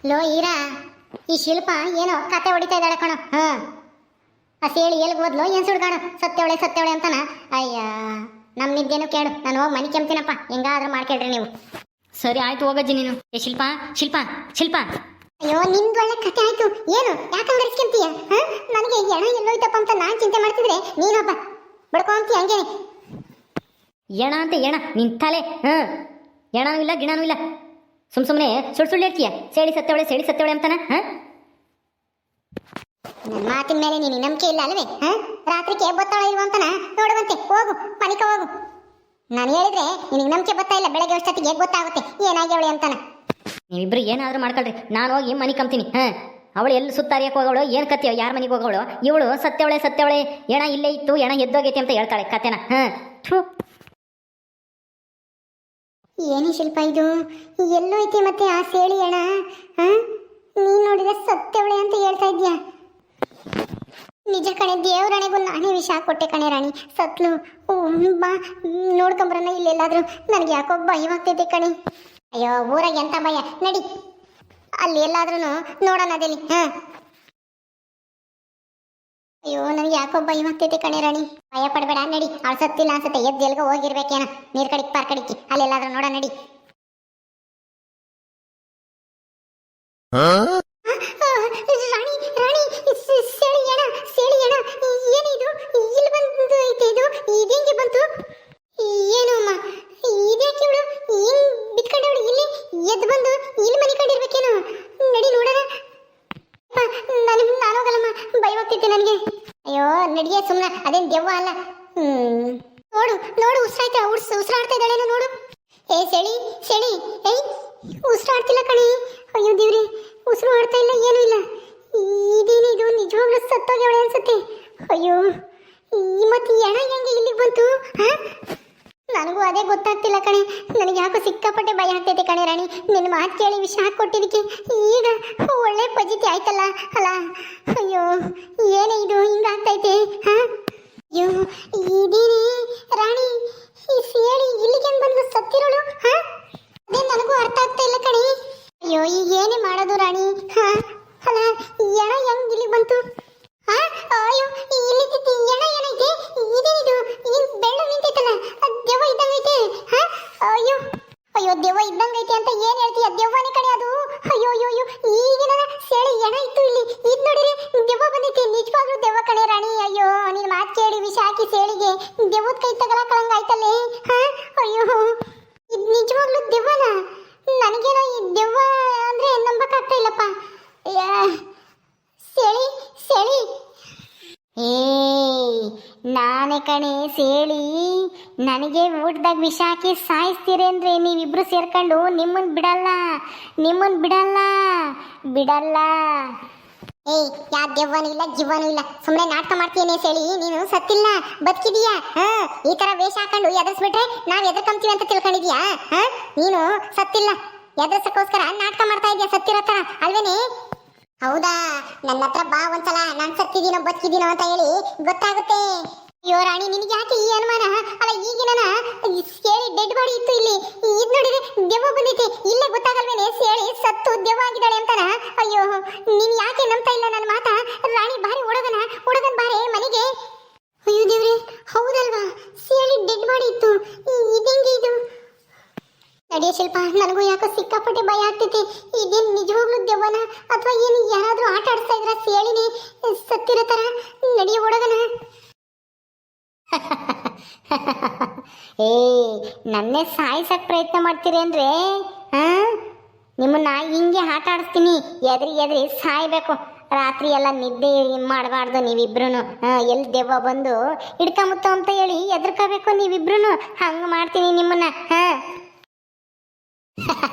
Low ಈರಾ, ಈ ಶಿಲ್ಪ ಏನೋ ಕತೆ ಹೊಡಿತಾ ಇದ್ದಾಳೆ ಕಣೋ. ಆ ಸೇಳಿ ಎಲ್ಗೆ ಹೋದ್ಲು ಏನ್ ಸುಡ್ಗಾಣ ಸತ್ಯವಳೆ ಸತ್ಯವಳೆ ಅಂತಾನ. ಅಯ್ಯ ನಮ್ ನಿದ್ದೇನು ಕೇಳು, ನಾನು ಹೋಗಿ ಮನೆ ಕೆಮ್ತೀನಪ್ಪ, ಹೆಂಗಾದ್ರೂ ಮಾಡ್ಕೊಳ್ರಿ ನೀವು. ಸರಿ ಆಯ್ತು, ಹೋಗಜ್ಜಿ ನೀನು. ಏ ಶಿಲ್ಪ ಶಿಲ್ಪ ಶಿಲ್ಪ. ಅಯ್ಯೋ ನಿಮ್ದು ಒಳ್ಳೆ ಕತೆ ಆಯ್ತು. ಏನು ಯಾಕಂದ್ರೆ ಇಸ್ಕೊಂತೀಯ? ನನಗೆ ಎಣ ಎಲ್ಲೋಯ್ತಪ್ಪ ಅಂತ ನಾನ್ ಚಿಂತೆ ಮಾಡ್ತಿದ್ರೆ ನೀನೊಬ್ಬ ಬಡ್ಕೊಂತೀಯ ಹಂಗೇನೆ. ಎಣ ಅಂತ ಎಣ ನಿನ್ ತಲೆ. ಎಣನೂ ಇಲ್ಲ ಗಿಣನೂ ಇಲ್ಲ, ಸುಮ್ಮನೆ ಸುಳ್ಳು ಹೇಳ್ತೀಯ. ಸೇಳಿ ಸತ್ತವಳೆ ಅಂತಾನ. ನನ್ನ ಮಾತಿನ ಮೇಲೆ ನೀನು ನಂಬಿಕೆ ಇಲ್ಲ ಅಲ್ವೇ? ರಾತ್ರಿಗೆ ಬತ್ತಾಳ ಇಲ್ವ ಅಂತಾನ ನೋಡುವಂತೆ. ಹೋಗು ಪನಿಕ ಹೋಗು. ನಾನು ಹೇಳಿದ್ರೆ ನಿನಗೆ ನಂಬಿಕೆ ಬರ್ತಾ ಇಲ್ಲ, ಬೆಳಗ್ಗೆ ಅಷ್ಟೊತ್ತಿಗೆ ಗೊತ್ತಾಗುತ್ತೆ ಏನಾಗ್ಯವಳೆ ಅಂತಾನ. ನೀವಿಬ್ರು ಏನಾದ್ರೂ ಮಾಡ್ಕೊಳ್ರಿ, ನಾನು ಹೋಗಿ ಮನೆ ಕಂಬ್ತೀನಿ. ಅವಳು ಎಲ್ಲಿ ಸುತ್ತಾರಿಯಕ್ಕೆ ಹೋಗೋಳು, ಏನು ಕತ್ತೀಯ, ಯಾರ ಮನೆಗೆ ಹೋಗೋಳು ಇವಳು? ಸತ್ಯವಳೆ ಎಣ ಇಲ್ಲೇ ಇತ್ತು, ಎಣ ಎದ್ದೋಗೈತಿ ಅಂತ ಹೇಳ್ತಾಳೆ ಕತೆನ. ಏನೇ ಶಿಲ್ಪ ಇದು? ಎಲ್ಲೋ ಐತಿ ಮತ್ತೆ ಆ ಸೇಳಿ ಅಣ್ಣ? ನೀನ್ ನೋಡಿದ್ರೆ ಸತ್ಯವಳೆ ಅಂತ ಹೇಳ್ತಾ ಇದ್ಯಾ? ನಿಜ ಕಣೆ, ದೇವ್ರಣೆಗೂ ನಾನೇ ವಿಷ ಕೊಟ್ಟೆ ಕಣೆ ರಾಣಿ. ಸತ್ಲು ಬಾ ನೋಡ್ಕೊಂಬರನ ಇಲ್ಲೆಲ್ಲಾದ್ರೂ. ನನಗೆ ಯಾಕೋ ಭಯವಾಗ್ತೈತೆ ಕಣೆ. ಅಯ್ಯೋ ಊರಾಗ ಎಂತ ಭಯ, ನಡಿ ಅಲ್ಲಿ ಎಲ್ಲಾದ್ರೂ ನೋಡೋಣ ಅದೇಲಿ. ಅಯ್ಯೋ ನನಗೆ ಯಾಕೋ ಭಯವಾಗ್ತೈತೆ ಕಣೆ ರಾಣಿ. ಭಯ ಪಡಬೇಡ, ನಡಿ. ಅವಳು ಸತ್ತಿಲ್ಲ ಅನ್ಸುತ್ತೆ, ಎದ್ದು ಎಲ್ಗೋ ಹೋಗಿರ್ಬೇಕೇನ, ನೀರ್ ಕಡಿಕ್ ಪಾರ್ ಕಡಿಕ್ಕಿ ಅಲ್ಲೆಲ್ಲಾದ್ರೂ ನೋಡ, ನಡಿ. ರಾಣಿ ರಾಣಿ, ಸೇಳಿ ಅಣ್ಣ ಏನಿದು? ಇಲ್ಲಿ ಬಂದು ಐತೆ ಇದು, ಇದೇಂಗೆ ಬಂತು? ಏನು ಅಮ್ಮ ಇದ್ಯಾಕೆ ಇವಳು ಹಿಂಗ್ ಬಿತ್ಕೊಂಡವಳು? ಇಲ್ಲಿ ಎದ್ದು ಬಂದು ಇಲ್ಲಿ ಮನೆ ಕಂಡಿರ್ಬೇಕೇನು? ನಡಿ ನೋಡೋಣ. ನಾನು ಹೋಗಲ್ಲಮ್ಮ, ಭಯವಾಗ್ತೈತೆ ನನಗೆ. ಅಯ್ಯೋ ನಡಿಯೇ ಸುಮ್ಮನೆ, ಅದೇನು ದೆವ್ವ ಅಲ್ಲ. ನೋಡು ಉಸಿರಾಡ್ತಾ ಇದ್ದಾಳೇನೋ ನೋಡು. ಏ ಸೆಳಿ ಏಯ್ ಉಸಿರಾಡ್ತಿಲ್ಲ ಕಣೆ. ಅಯ್ಯೋ ದೇವ್ರಿ, ಉಸಿರು ಆಡ್ತಾ ಇಲ್ಲ, ಏನೂ ಇಲ್ಲ. ಇದೇನಿದು? ನಿಜವಾಗ್ಲೂ ಸತ್ತೋಗ್ಯವಳೆ ಅನ್ಸುತ್ತೆ. ಅಯ್ಯೋ ಮತ್ತೆ ಎಣ ಹೆಂಗೆ ಇಲ್ಲಿಗೆ ಬಂತು? ನನಗೂ ಅದೇ ಗೊತ್ತಾಗ್ತಿಲ್ಲ ಕಣೆ. ನನಗೆ ಯಾಕೋ ಸಿಕ್ಕಾಪಟ್ಟೆ ಭಯ ಆಗ್ತೈತೆ ಕಣೆ ರಾಣಿ. ನಿನ್ನ ಮಾತು ಕೇಳಿ ವಿಷ ಹಾಕೊಟ್ಟಿದ್ದಕ್ಕೆ ಈಗ ಒಳ್ಳೆ ಪಜಿತಿ ಆಯ್ತಲ್ಲ ಅಲ್ಲ. ಅಯ್ಯೋ ಏನೇ ಇದು ಹಿಂಗಾಗ್ತೈತೆ? ಅಯ್ಯೋ ಇದೇನೇ ರಾಣಿ, ಈ ಸೇಳಿ ಇಲ್ಲಿಗೆ ಬಂದು ಸತ್ತಿರೋಳು? ಅದೇ ನನಗೂ ಅರ್ಥ ಆಗ್ತಾ ಇಲ್ಲ ಕಣೆ. ಅಯ್ಯೋ ಈಗ ಏನೇ ಮಾಡೋದು ರಾಣಿ? ಅಲ್ಲ ಎಣ ಹೆಂಗ್ ಇಲ್ಲಿಗೆ ಬಂತು? ಅಯ್ಯೋ ಇಲ್ಲಿ ಎಣ ಏನೈತೆ? ಇದೇನಿದು? ಇಲ್ಲಿ ಬೆಳ್ಳು ನಿಂತೈತಲ್ಲ, ದೆವ್ವ ಇದ್ದಂಗೈತೆ. ಅಯ್ಯೋ ದೆವ್ವ ಇದ್ದಂಗೈತೆ ಅಂತ ಏನ್ ಹೇಳ್ತೀಯ? ದೆವ್ವನೇ ಕಣೆ ಅದು. ಅಯ್ಯೋ ಈಗಿನ ಸೇಳಿ ಎಣ ಇತ್ತು ಇಲ್ಲಿ, ಇದ್ ನೋಡಿರಿ ದೆವ್ವ ಬಂದೈತೆ. ನಿಜವಾಗ್ಲೂ ದೆವ್ವ ಕಣೆ ರಾಣಿ. ಅಯ್ಯೋ ನಿನ್ ಮಾತು ಕೇಳಿ ವಿಷ ಹಾಕಿ ಸೇಳಿಗೆ ದೆವ್ವದ ಕೈ ತಗಲಕಳಂಗ ಆಯ್ತಲ್ಲೇ. ಅಯ್ಯೋ ಇದ್ ನಿಜವಾಗ್ಲೂ ದೆವ್ವನ? ನನಗೇನೋ ಈ ದೆವ್ವ ಅಂದ್ರೆ ನಂಬಕ್ಕಾಗ್ತಾ ಇಲ್ಲಪ್ಪ. ಸೇಳಿ ಏ ನಾನೇ ಕಣೆ ಸೇಳಿ. ನನಗೆ ಊಟದಾಗ ವಿಷ ಹಾಕಿ ಸಾಯಿಸ್ತೀರೇನ್ರಿ ನೀವಿಬ್ರು ಸೇರ್ಕೊಂಡು? ನಿಮ್ಮನ್ ಬಿಡಲ್ಲ. ಏಯ್ ಯಾ ದೆವ್ವನೂ ಇಲ್ಲ ಜಿವ್ವನೂ ಇಲ್ಲ, ಸುಮ್ಮನೆ ನಾಟಕ ಮಾಡ್ತೀಯನೇ ಸೇಳಿ. ನೀನು ಸತ್ತಿಲ್ಲ, ಬದುಕಿದೀಯಾ. ಈ ತರ ವೇಷ ಹಾಕೊಂಡು ಎದುರಿಸ್ಬಿಟ್ರೆ ನಾವ್ ಎದುರ್ಕೊಂತೀವಿ ಅಂತ ತಿಳ್ಕೊಂಡಿದ್ಯಾ? ನೀನು ಸತ್ತಿಲ್ಲ, ಎದುರ್ಸಕ್ಕೋಸ್ಕರ ನಾಟಕ ಮಾಡ್ತಾ ಇದೀಯ ಸತ್ತಿರೋ ತರ ಅಲ್ವೇನೆ? ಹೌದಾ? ನನ್ನ ಹತ್ರ ಬಾ ಒಂದ್ಸಲ, ನಾನ್ ಸತ್ತಿದೀನೋ ಬದುಕಿದೀನೋ ಅಂತ ಹೇಳಿ ಗೊತ್ತಾಗುತ್ತೆ. ಅಯ್ಯೋ ರಾಣಿ, ನಿನಗೆ ಯಾಕೆ ಈ ಅನುಮಾನ? ಅಲ್ಲ ಈಗಿನ ಸೇಳಿ ಡೆಡ್ ಬಾಡಿ ಇತ್ತು ಇಲ್ಲಿ, ಇದ್ ನೋಡಿದ್ರೆ ದೆವ್ವ ಬಂದೈತೆ. ಇಲ್ಲೇ ಗೊತ್ತಾಗಲ್ವೇನೆ ಸೇಳಿ ಸತ್ತು ದೆವ್ವ ಆಗಿದ್ದಾಳೆ ಅಂತಾನ? ಅಯ್ಯೋ ನೀನ್ ಯಾಕೆ ನಂಬ್ತಾ ಇಲ್ಲ ನನ್ನ ಮಾತಾ? ರಾಣಿ ಬಾರಿ ಹುಡುಗನ್ ಬಾರೆ ಮನೆಗೆ. ಅಯ್ಯೋ ದೇವ್ರೆ, ಹೌದಲ್ವಾ? ಸೇಳಿ ಡೆಡ್ ಬಾಡಿ ಇತ್ತು, ಇದಂಗೆ ಇದು? ನಡಿಯ ಶಿಲ್ಪ, ನನಗೂ ಯಾಕೋ ಸಿಕ್ಕಾಪಟ್ಟೆ ಭಯ ಆಗ್ತೈತಿ. ಇದೇನು ನಿಜವಾಗ್ಲೂ ದೆವ್ವನ ಅಥವಾ ಏನು ಯಾರಾದ್ರೂ ಆಟ ಆಡಿಸ್ತಾ ಇದ್ರ ಸೇಳಿನೇ ಸತ್ತಿರೋ ತರ? ನಡಿಯ ಹುಡುಗನ. ಏ ನನ್ನೇ ಸಾಯಿಸಕ್ ಪ್ರಯತ್ನ ಮಾಡ್ತೀರಿ ಅಂದ್ರೆ ನಿಮ್ಮನ್ನ ಹಿಂಗೆ ಆಟ ಆಡಿಸ್ತೀನಿ. ಎದ್ರಿ ಸಾಯ್ಬೇಕು. ರಾತ್ರಿ ಎಲ್ಲ ನಿದ್ದೆ ಮಾಡಬಾರ್ದು ನೀವಿಬ್ರು. ಎಲ್ಲಿ ದೆವ್ವ ಬಂದು ಹಿಡ್ಕೊಂಬತ್ತು ಅಂತ ಹೇಳಿ ಎದ್ರಕೋಬೇಕು ನೀವಿಬ್ರು. ಹಂಗ ಮಾಡ್ತೀನಿ ನಿಮ್ಮನ್ನ.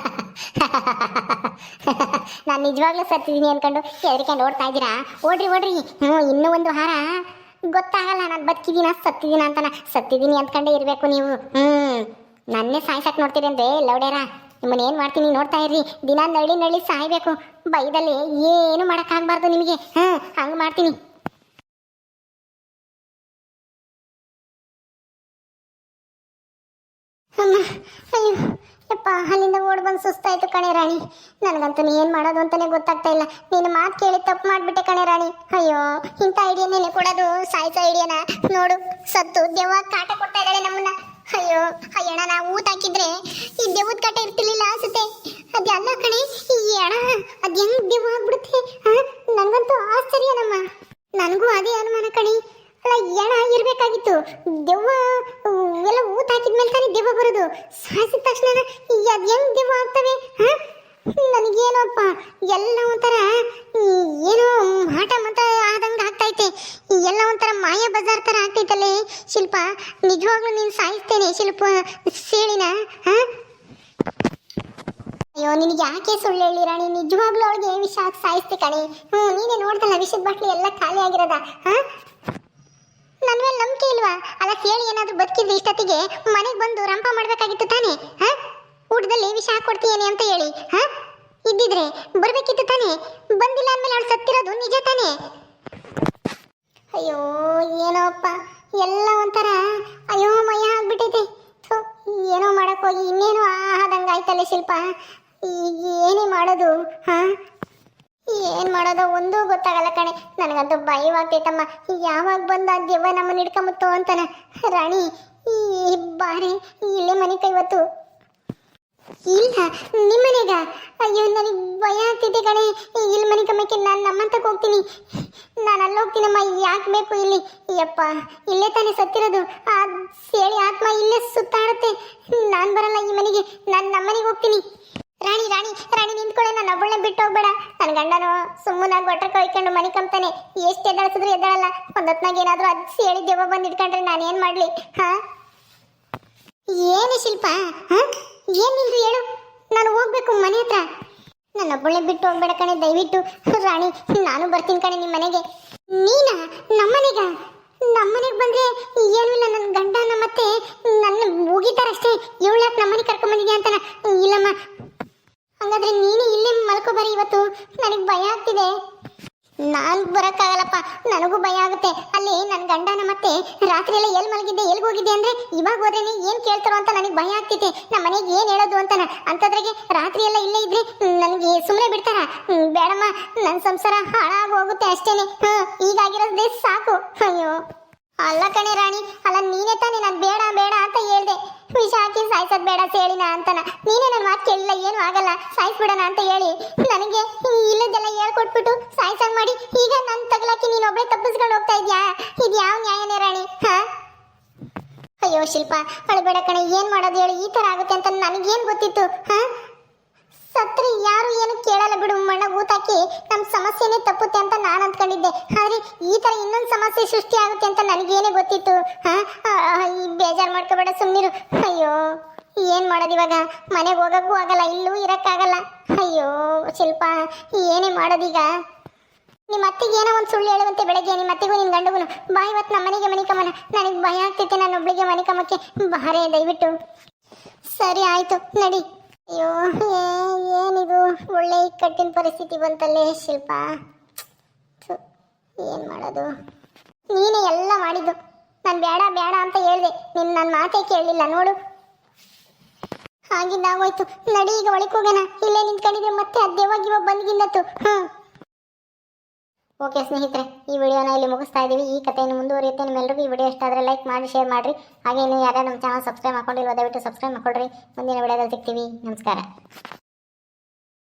ನಾನು ನಿಜವಾಗ್ಲೂ ಸತ್ತಿದ್ದೀನಿ ಅನ್ಕೊಂಡು ಹೆದರ್ಕೊಂಡು ಓಡ್ತಾ ಇದ್ದೀರಾ? ಓಡ್ರಿ. ಇನ್ನೂ ಒಂದು ವಾರ ಗೊತ್ತಾಗಲ್ಲ ನಾನು ಬದುಕಿದ್ದೀನ ಸತ್ತಿದ್ದೀನ ಅಂತಾನ. ಸತ್ತಿದ್ದೀನಿ ಅಂದ್ಕೊಂಡೇ ಇರಬೇಕು ನೀವು. ನನ್ನೇ ಸಾಯ್ಸಕ್ ನೋಡ್ತೀರಿ ಅಂದ್ರೆ ಲೌಡೇರ, ನಿಮ್ಮನ್ನ ಏನ್ ಮಾಡ್ತೀನಿ ನೋಡ್ತಾ ಇರ್ರಿ. ದಿನ ನಳ್ಳಿ ಸಾಯ್ಬೇಕು. ಬೈದಲ್ಲಿ ಏನು ಮಾಡೋಕ್ಕಾಗಬಾರ್ದು ನಿಮಗೆ. ಹಂಗೆ ಮಾಡ್ತೀನಿ. ಅಮ್ಮ ಅಯ್ಯೋ ಯಪ್ಪ ಅಲ್ಲಿಂದ ಓಡ್ ಬಂದು ಸುಸ್ತಾಯ್ತು ಕಣೆ ರಾಣಿ. ನನಗಂತೂ ಏನು ಮಾಡೋದು ಅಂತಾನೆ ಗೊತ್ತಾಗ್ತಾ ಇಲ್ಲ. ನೀನು ಮಾತು ಕೇಳಿ ತಪ್ಪು ಮಾಡಿಬಿಟ್ಟೆ ಕಣೆ ರಾಣಿ. ಅಯ್ಯೋ, ಇಂಥ ಐಡಿಯಾನೇನೆ ಕೊಡೋದು, ಸಾಯ್ಸೋ ಐಡಿಯಾನ ನೋಡು. ಸತ್ತು ದೆವ್ವ ಕಾಟ ಕೊಡ್ತಾ ಇದ್ದಾಳೆ ನಮ್ಮನ್ನ. ಅಯ್ಯೋ ಅಯ್ಯಣ, ನಾವು ಊಟ ಹಾಕಿದ್ರೆ ಈ ದೆವ್ವದ ಕಾಟ ಇರ್ತಿರ್ಲಿಲ್ಲ ಅನ್ಸುತ್ತೆ. ಅದೆಲ್ಲ ಕಣೆ ಈ ಎಣ ಅದು ಹೆಂಗ್ ದೆವ್ವ ಆಗ್ಬಿಡುತ್ತೆ. ನನಗಂತೂ ಆಶ್ಚರ್ಯನಮ್ಮ. ನನಗೂ ಅದೇ ಅನುಮಾನ ಕಣಿ. ಅಲ್ಲ, ಎಣ ಇರ್ಬೇಕಾಗಿತ್ತು. ದೆವ್ವ ಎಲ್ಲ ಊಟ ಹಾಕಿದ್ಮೇಲೆ ತಾನೇ ದೆವ್ವ ಬರೋದು. ಸಾಯಿಸಿದ ತಕ್ಷಣ ಅದು ಹೆಂಗ್ ದೆವ್ವ ಆಗ್ತವೆ? ನನಗೇನೋಪ್ಪ ಎಲ್ಲ ಒಂಥರ ಏನೋ ಮಾಟ ಮತ ಆದಂಗೆ ಆಗ್ತೈತೆ. ಎಲ್ಲ ಒಂಥರ ಮಾಯಾ ಬಜಾರ್ ಥರ ಆಗ್ತೈತಲ್ಲೇ ಶಿಲ್ಪ. ನಿಜವಾಗ್ಲೂ ನೀನು ಸಾಯಿಸ್ತೇನೆ ಶಿಲ್ಪ ಸೇಳಿನ. ಅಯ್ಯೋ, ನಿನಗೆ ಯಾಕೆ ಸುಳ್ಳು ಹೇಳಿ ರಾಣಿ? ನಿಜವಾಗ್ಲೂ ಅವಳಿಗೆ ವಿಷ ಹಾಕಿ ಸಾಯಿಸ್ತೆ ಕಣಿ. ನೀನೇ ನೋಡ್ದಲ್ಲ, ವಿಷದ ಬಾಟ್ಲಿ ಎಲ್ಲ ಖಾಲಿ ಆಗಿರೋದ. ನನ್ನ ಮೇಲೆ ನಂಬಿಕೆ ಇಲ್ವಾ? ಅಲ್ಲ, ಸೇಳಿ ಏನಾದರೂ ಬದುಕಿದ್ರೆ ಇಷ್ಟೊತ್ತಿಗೆ ಮನೆಗೆ ಬಂದು ರಂಪ ಮಾಡಬೇಕಾಗಿತ್ತು ತಾನೇ. ಊಟದಲ್ಲಿ ವಿಷ ಹಾಕೊಡ್ತೀಯೇನೆ ಅಂತ ಹೇಳಿ ಇದ್ದಿದ್ರೆ ಬರಬೇಕಿತ್ತು ತಾನೇ. ಬಂದಿಲ್ಲ ಅಂದಮೇಲೆ ಅವಳು ಸತ್ತಿರೋದು ನಿಜ ತಾನೇ. ಅಯ್ಯೋ ಏನೋಪ್ಪ, ಎಲ್ಲ ಒಂಥರ ಅಯೋಮಯ ಆಗ್ಬಿಟ್ಟೈತೆ. ಏನೋ ಮಾಡಕ್ ಹೋಗಿ ಇನ್ನೇನು ಆದಂಗೆ ಆಯ್ತಲ್ಲ ಶಿಲ್ಪ. ಈಗ ಏನೇ ಮಾಡೋದು? ಏನ್ ಮಾಡೋದು ಒಂದೂ ಗೊತ್ತಾಗಲ್ಲ ಕಣೆ. ನನಗಂತೂ ಭಯವಾಗ್ತೈತಮ್ಮ. ಯಾವಾಗ ಬಂದ ಆ ದೆವ್ವ ನಮ್ಮನ್ನ ಹಿಡ್ಕೊಂಬತ್ತು ಅಂತಾನ. ರಾಣಿ, ಈ ಬಾರಿ ಇಲ್ಲೇ ಮನೆ ಕೈವತ್ತು. ಇಲ್ಲ, ನಿಮ್ಮನೆಗ? ಅಯ್ಯೋ, ನನಗೆ ಭಯ ಆಗ್ತೈತೆ ಕಣೆ. ಇಲ್ಲಿ ಮನೆ ಕಮ್ಮಕ್ಕೆ ನಾನು ನಮ್ಮಂತಕ್ಕೆ ಹೋಗ್ತೀನಿ. ನಾನು ಅಲ್ಲಿ ಹೋಗ್ತೀನಮ್ಮ. ಯಾಕೆ ಬೇಕು ಇಲ್ಲಿ? ಯಪ್ಪ, ಇಲ್ಲೇ ತಾನೇ ಸತ್ತಿರೋದು. ಆ ಸೇಳಿ ಆತ್ಮ ಇಲ್ಲೇ ಸುತ್ತಾಡುತ್ತೆ. ನಾನು ಬರಲ್ಲ ಈ ಮನೆಗೆ. ನಾನು ನಮ್ಮನೆಗೆ ಹೋಗ್ತೀನಿ. ರಾಣಿ ರಾಣಿ ರಾಣಿ ನಿಂತ್ಕೊಳ್ಳೆ, ನಾನು ಒಬ್ಬಳನ್ನ ಬಿಟ್ಟು ಹೋಗ್ಬೇಡ. ನನ್ನ ಗಂಡನು ಸುಮ್ಮನಾಗಿ ಗೊಟ್ರ ಕೊಯ್ಕೊಂಡು ಮನೆ ಕಂತಾನೆ. ಎಷ್ಟು ಎದ್ದಾಡ್ಸಿದ್ರು ಎದ್ದಾಳಲ್ಲ. ಒಂದೊತ್ನಾಗ ಏನಾದರೂ ಅದು ಸೇಳಿ ದೆವ್ವ ಬಂದು ಇಟ್ಕೊಂಡ್ರೆ ನಾನೇನು ಮಾಡಲಿ? ಏನು ಶಿಲ್ಪ? ಏನು ನಿಂದು ಹೇಳು? ನಾನು ಹೋಗ್ಬೇಕು ಮನೆ ಹತ್ರ. ನನ್ನ ಒಬ್ಬಳನ್ನ ಬಿಟ್ಟು ಹೋಗ್ಬೇಡ ಕಣೆ ದಯವಿಟ್ಟು. ರಾಣಿ, ನಾನು ಬರ್ತೀನಿ ಕಣೆ ನಿಮ್ಮ ಮನೆಗೆ. ನೀನಾ? ನಮ್ಮನೆಗ? ನಮ್ಮನೆಗೆ ಬಂದರೆ ಏನೂ ಇಲ್ಲ. ನನ್ನ ಗಂಡನ ಮತ್ತೆ ನನ್ನ ಮುಗಿತಾರಷ್ಟೇ. ಇವಳ್ಯಾಕೆ ನಮ್ಮನೆಗೆ ಕರ್ಕೊಂಬಂದಿದ್ಯಾ ಅಂತಾನ? ಇಲ್ಲಮ್ಮ. ಹಾಗಾದ್ರೆ ನೀನು ಇಲ್ಲೇ ಮಲ್ಕೋಬರಿ ಇವತ್ತು. ನನಗೆ ಭಯ ಆಗ್ತಿದೆ. ನಾನು ಬರೋಕ್ಕಾಗಲ್ಲಪ್ಪ, ನನಗೂ ಭಯ ಆಗುತ್ತೆ. ಅಲ್ಲಿ ನನ್ನ ಗಂಡನ ಮತ್ತೆ ರಾತ್ರಿ ಎಲ್ಲ ಎಲ್ಲಿ ಮಲಗಿದ್ದೆ, ಎಲ್ಲಿಗೆ ಹೋಗಿದ್ದೆ ಅಂದರೆ ಇವಾಗ ಹೋದ್ರೇನೆ ಏನು ಕೇಳ್ತಾರೋ ಅಂತ ನನಗೆ ಭಯ ಆಗ್ತೈತೆ. ನಮ್ಮ ಮನೆಗೆ ಏನು ಹೇಳೋದು ಅಂತಾನ. ಅಂಥದ್ರಾಗೆ ರಾತ್ರಿ ಎಲ್ಲ ಇಲ್ಲೇ ಇದ್ರೆ ನನಗೆ ಸುಮ್ಮನೆ ಬಿಡ್ತಾರ? ಬೇಡಮ್ಮ, ನನ್ನ ಸಂಸಾರ ಹಾಳಾಗಿ ಹೋಗುತ್ತೆ ಅಷ್ಟೇನೆ. ಈಗಾಗಿರೋದೇ ಸಾಕು. ಅಯ್ಯೋ, ಅಲ್ಲ ಕಣೆ ರಾಣಿ, ಅಲ್ಲ ನೀನೇ ತಾನೇ ನಾನು ಬೇಡ ಬೇಡ ಅಂತ ಹೇಳ್ದೆ. ವಿಷ ಹಾಕಿ ಸಾಯಿಸೋದು ಬೇಡ ಸೇಳಿನ ಅಂತಾನ. ನೀನೇ ನನ್ನ ಮಾತು ಕೇಳಿಲ್ಲ, ಏನು ಆಗಲ್ಲ ಸಾಯಿಸ್ಬಿಡೋಣ ಅಂತ ಹೇಳಿ ನನಗೆ ಇಲ್ಲದೆಲ್ಲ ಹೇಳ್ಕೊಟ್ಬಿಟ್ಟು ಸಾಯಿಸಂಗ್ ಮಾಡಿ ಈಗ ನನ್ನ ತಗಲಾಕಿ ನೀನು ಒಬ್ಬಳೇ ತಪ್ಪಿಸ್ಕೊಂಡು ಹೋಗ್ತಾ ಇದ್ಯಾ? ಇದು ಯಾವ ನ್ಯಾಯನೇ ರಾಣಿ? ಅಯ್ಯೋ ಶಿಲ್ಪ, ಅಳಬೇಡ ಕಣೆ. ಏನು ಮಾಡೋದು ಹೇಳಿ? ಈ ಥರ ಆಗುತ್ತೆ ಅಂತ ನನಗೇನು ಗೊತ್ತಿತ್ತು? ಸತ್ರಿ ಯಾರು ಏನು ಕೇಳಲ್ಲ ಬಿಡು. ಮಣ್ಣ ಊತಾಕಿ ನಮ್ಮ ಸಮಸ್ಯೆನೇ ತಪ್ಪುತ್ತೆ ಅಂತ ನಾನು ಅಂದ್ಕೊಂಡಿದ್ದೆ. ಆದರೆ ಈ ಥರ ಇನ್ನೊಂದು ಸಮಸ್ಯೆ ಸೃಷ್ಟಿ ಆಗುತ್ತೆ ಅಂತ ನನಗೇನೇ ಗೊತ್ತಿತ್ತು? ಬೇಜಾರು ಮಾಡ್ಕೋಬೇಡ, ಸುಮ್ಮನಿರು. ಅಯ್ಯೋ, ಏನು ಮಾಡೋದು ಇವಾಗ? ಮನೆಗೆ ಹೋಗೋಕ್ಕೂ ಆಗಲ್ಲ, ಇಲ್ಲೂ ಇರೋಕ್ಕಾಗಲ್ಲ. ಅಯ್ಯೋ ಶಿಲ್ಪ, ಏನೇ ಮಾಡೋದೀಗ? ನಿಮ್ಮ ಅತ್ತಿಗೆ ಏನೋ ಒಂದು ಸುಳ್ಳು ಹೇಳುವಂತೆ ಬೆಳಗ್ಗೆ. ನಿಮ್ಮ ಅತ್ತಿಗೂ ನಿನ್ನ ಗಂಡಗೂ ಬಾ ಇವತ್ತು ನಮ್ಮ ಮನೆಗೆ ಮನೆ ಕಮ್ಮನ. ನನಗೆ ಭಯ ಆಗ್ತೈತೆ ನಾನು ಒಬ್ಳಿಗೆ ಮನೆ ಕಮ್ಮಕ್ಕೆ. ಬಾರೇ ದಯವಿಟ್ಟು. ಸರಿ ಆಯಿತು, ನಡಿ. ಅಯ್ಯೋ, ಏನಿದು ಒಳ್ಳೆ ಇಕ್ಕಟ್ಟಿನ ಪರಿಸ್ಥಿತಿ ಬಂತಲ್ಲೇ ಶಿಲ್ಪ. ಏನು ಮಾಡೋದು? ನೀನೇ ಎಲ್ಲ ಮಾಡಿದ್ದು. ನಾನು ಬೇಡ ಬೇಡ ಅಂತ ಹೇಳಿದೆ, ನೀನು ನನ್ನ ಮಾತೇ ಕೇಳಲಿಲ್ಲ ನೋಡು. ಆಗಿದ್ದಾಗೋಯ್ತು. ನಡಿ ಈಗ ಒಳಗೆ ಹೋಗೋಣ. ಇಲ್ಲೇ ನಿಂತ್ಕೊಂಡಿದ್ರೆ ಮತ್ತೆ ಅದೇವಾಗಿವಾಗ ಬಂದ್ಗಿಂದತ್ತು. ಓಕೆ ಸ್ನೇಹಿತರೆ, ಈ ವಿಡಿಯೋನ ಇಲ್ಲಿ ಮುಗಿಸ್ತಾ ಇದ್ದೀವಿ. ಈ ಕಥೆಯನ್ನು ಮುಂದುವರಿಯುತ್ತೆ. ನಿಮ್ಮೆಲ್ಲರಿಗೂ ಈ ವಿಡಿಯೋ ಇಷ್ಟ ಆದರೆ ಲೈಕ್ ಮಾಡಿ, ಶೇರ್ ಮಾಡಿರಿ. ಹಾಗೆ ನೀವು ಯಾರು ನಮ್ಮ ಚಾನಲ್ ಸಬ್ಸ್ಕ್ರೈಬ್ ಮಾಡ್ಕೊಂಡಿಲ್ವ ದಯವಿಟ್ಟು ಸಬ್ಸ್ಕ್ರೈಬ್ ಮಾಡ್ಕೊಳ್ರಿ. ಮುಂದಿನ ವಿಡಿಯೋದಲ್ಲಿ ಸಿಗ್ತೀವಿ. ನಮಸ್ಕಾರ.